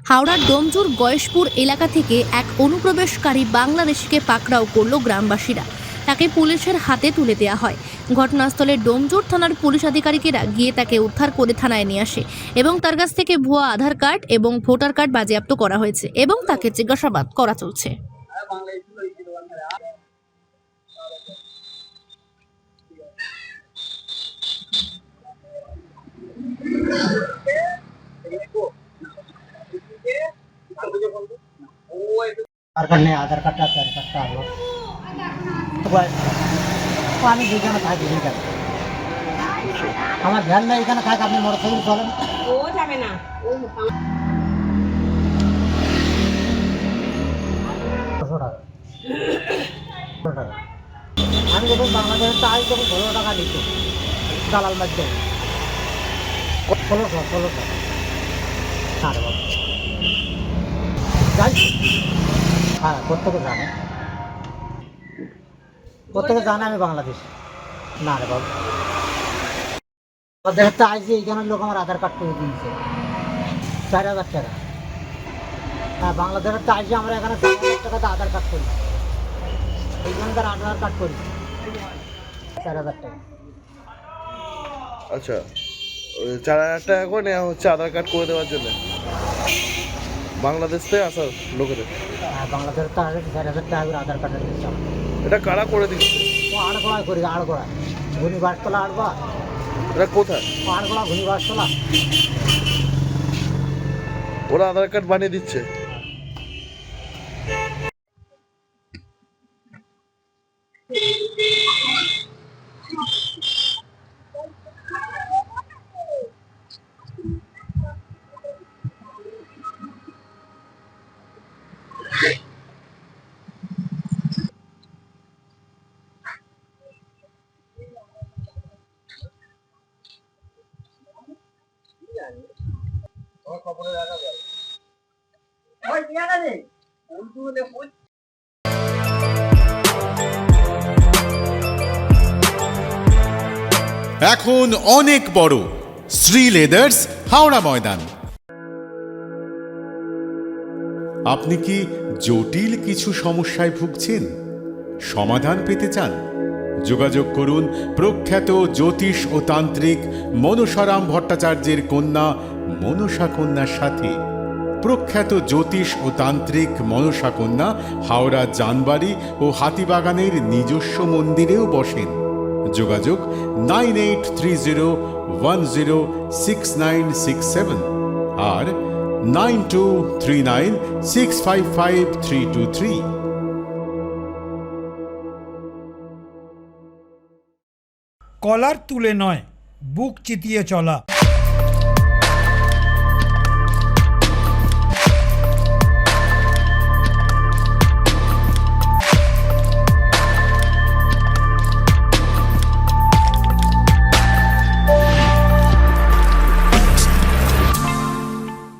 হাওড়ার ডোমজুর গয়েশপুর এলাকা থেকে এক অনুপ্রবেশকারী বাংলাদেশিকে পাকড়াও করল গ্রামবাসীরা। তাকে পুলিশের হাতে তুলে দেওয়া হয়। ঘটনাস্থলে ডোমজুর থানার পুলিশ আধিকারিকেরা গিয়ে তাকে উদ্ধার করে থানায় নিয়ে আসে এবং তার কাছ থেকে ভুয়া আধার কার্ড এবং ভোটার কার্ড বাজেয়াপ্ত করা হয়েছে এবং তাকে জিজ্ঞাসাবাদ করা চলছে। আধার কার্ডটা হলো আমি যেখানে থাকি সেইখানে আমার ধ্যান নেই, এখানে থাক আপনি মোটরসাইকেল চলেন। ও যাবে না, ও 600 টাকা 600 টাকা। আমি যখন বাংলাদেশের টাকা তখন 16 টাকা নিত দালাল মাধ্যমে। 1600 টাকা না রে বাবা, যাই হ্যাঁ প্রত্যেকে জানে আমি বাংলাদেশ না রে বাবা। আমাদের হাতে আইসি এইখানের লোক আমার আধার কার্ড করে দিয়েছে 4000 টাকা। হ্যাঁ বাংলাদেশের হাতে আইসি আমরা এখানে 4000 টাকাতে আধার কার্ড করি, এইখানকার আধার কার্ড করি 4000 টাকা। আচ্ছা, 4000 টাকা করে নেওয়া হচ্ছে আধার কার্ড করে দেওয়ার জন্য বাংলাদেশ থেকে আসার লোকেদের। হ্যাঁ বাংলাদেশের তো আসে 4000 টাকা করে আধার কার্ডের দিচ্ছে। এটা কারা করে দিচ্ছে? ও আড়গোড়ায় করি, আড়গোড়া ঘুনি বাসতলা আড়গোড়া। এটা কোথায়? আড়গোড়া ঘুনি বাসতলা। ওরা আধার কার্ড বানিয়ে দিচ্ছে। এখন অনেক বড় শ্রী লেদার্স হাওড়া ময়দান। আপনি কি জটিল কিছু সমস্যায় ভুগছেন, সমাধান পেতে চান? যোগাযোগ করুন প্রখ্যাত জ্যোতিষ ও তান্ত্রিক মনসারাম ভট্টাচার্যের কন্যা মনসা কন্যার সাথে। প্রখ্যাত জ্যোতিষ ও তান্ত্রিক মনসা কন্যা হাওড়া জানবাড়ি ও হাতিবাগানের নিজস্ব মন্দিরেও বসেন। যোগাযোগ 9830106967 আর 9239655323। কলার তুলে নয়, বুক চিতিয়ে চলা।